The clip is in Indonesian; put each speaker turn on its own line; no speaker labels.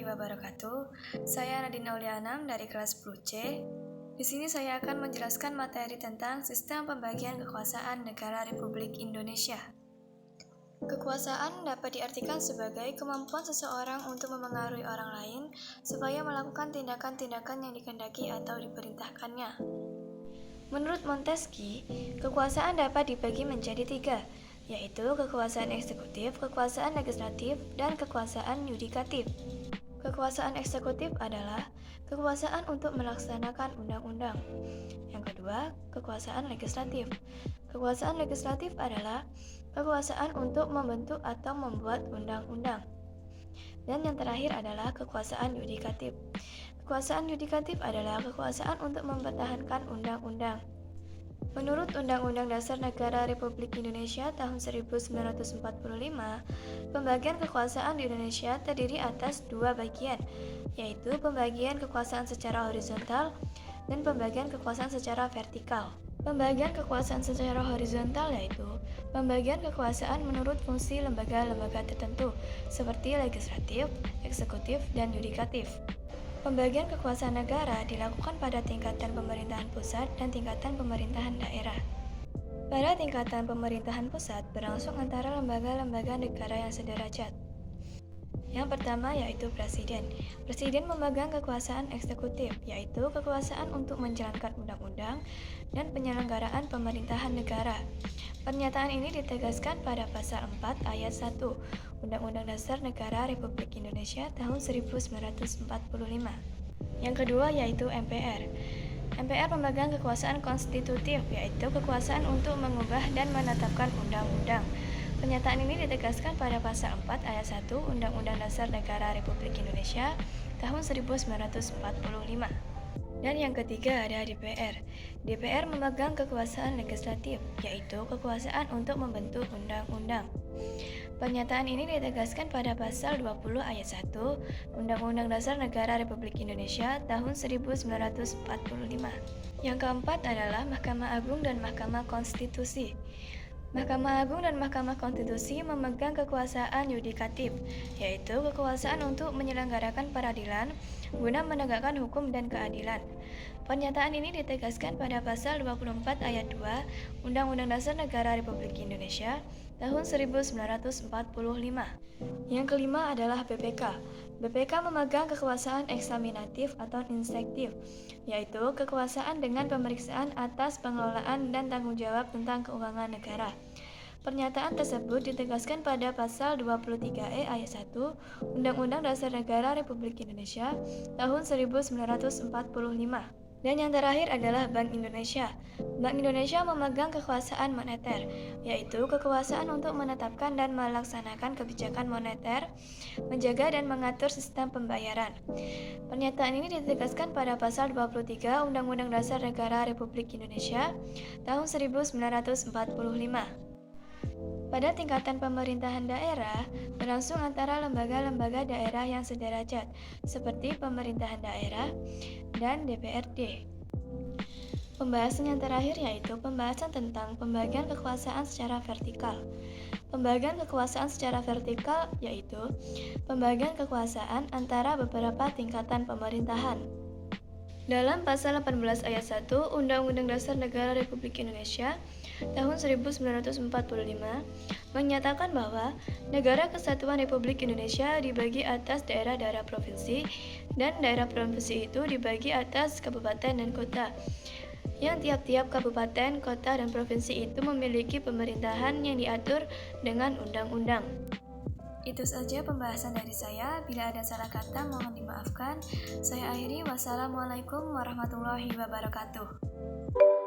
wabarakatuh. Saya Nadine Aulianam dari kelas 10C. Di sini saya akan menjelaskan materi tentang sistem pembagian kekuasaan negara Republik Indonesia. Kekuasaan dapat diartikan sebagai kemampuan seseorang untuk memengaruhi orang lain supaya melakukan tindakan-tindakan yang dikehendaki atau diperintahkannya. Menurut Montesquieu, kekuasaan dapat dibagi menjadi 3, yaitu kekuasaan eksekutif, kekuasaan legislatif, dan kekuasaan yudikatif. Kekuasaan eksekutif adalah kekuasaan untuk melaksanakan undang-undang. Yang kedua, kekuasaan legislatif. Kekuasaan legislatif adalah kekuasaan untuk membentuk atau membuat undang-undang. Dan yang terakhir adalah kekuasaan yudikatif. Kekuasaan yudikatif adalah kekuasaan untuk mempertahankan undang-undang. Menurut Undang-Undang Dasar Negara Republik Indonesia tahun 1945, pembagian kekuasaan di Indonesia terdiri atas 2 bagian, yaitu pembagian kekuasaan secara horizontal dan pembagian kekuasaan secara vertikal. Pembagian kekuasaan secara horizontal yaitu pembagian kekuasaan menurut fungsi lembaga-lembaga tertentu, seperti legislatif, eksekutif, dan yudikatif. Pembagian kekuasaan negara dilakukan pada tingkatan pemerintahan pusat dan tingkatan pemerintahan daerah. Pada tingkatan pemerintahan pusat berlangsung antara lembaga-lembaga negara yang sederajat. Yang pertama yaitu Presiden. Presiden memegang kekuasaan eksekutif, yaitu kekuasaan untuk menjalankan undang-undang dan penyelenggaraan pemerintahan negara. Pernyataan ini ditegaskan pada pasal 4 ayat 1 Undang-Undang Dasar Negara Republik Indonesia tahun 1945. Yang kedua yaitu MPR. MPR memegang kekuasaan konstitutif, yaitu kekuasaan untuk mengubah dan menetapkan undang-undang. Pernyataan ini ditegaskan pada pasal 4 ayat 1 Undang-Undang Dasar Negara Republik Indonesia tahun 1945. Dan yang ketiga ada DPR. DPR memegang kekuasaan legislatif, yaitu kekuasaan untuk membentuk undang-undang. Pernyataan ini ditegaskan pada pasal 20 ayat 1 Undang-Undang Dasar Negara Republik Indonesia tahun 1945. Yang keempat adalah Mahkamah Agung dan Mahkamah Konstitusi. Mahkamah Agung dan Mahkamah Konstitusi memegang kekuasaan yudikatif, yaitu kekuasaan untuk menyelenggarakan peradilan guna menegakkan hukum dan keadilan. Pernyataan ini ditegaskan pada pasal 24 ayat 2 Undang-Undang Dasar Negara Republik Indonesia tahun 1945. Yang kelima adalah BPK. BPK memegang kekuasaan eksaminatif atau inspektif, yaitu kekuasaan dengan pemeriksaan atas pengelolaan dan tanggung jawab tentang keuangan negara. Pernyataan tersebut ditegaskan pada pasal 23E ayat 1 Undang-Undang Dasar Negara Republik Indonesia tahun 1945. Dan yang terakhir adalah Bank Indonesia. Bank Indonesia memegang kekuasaan moneter, yaitu kekuasaan untuk menetapkan dan melaksanakan kebijakan moneter, menjaga dan mengatur sistem pembayaran. Pernyataan ini ditegaskan pada pasal 23 Undang-Undang Dasar Negara Republik Indonesia tahun 1945. Pada tingkatan pemerintahan daerah, berlangsung antara lembaga-lembaga daerah yang sederajat, seperti pemerintahan daerah dan DPRD. Pembahasan yang terakhir yaitu pembahasan tentang pembagian kekuasaan secara vertikal. Pembagian kekuasaan secara vertikal yaitu pembagian kekuasaan antara beberapa tingkatan pemerintahan. Dalam pasal 18 ayat 1 Undang-Undang Dasar Negara Republik Indonesia tahun 1945 menyatakan bahwa Negara Kesatuan Republik Indonesia dibagi atas daerah-daerah provinsi dan daerah provinsi itu dibagi atas kabupaten dan kota. Yang tiap-tiap kabupaten, kota, dan provinsi itu memiliki pemerintahan yang diatur dengan undang-undang. Itu saja pembahasan dari saya. Bila ada salah kata, mohon dimaafkan. Saya akhiri. Wassalamualaikum warahmatullahi wabarakatuh.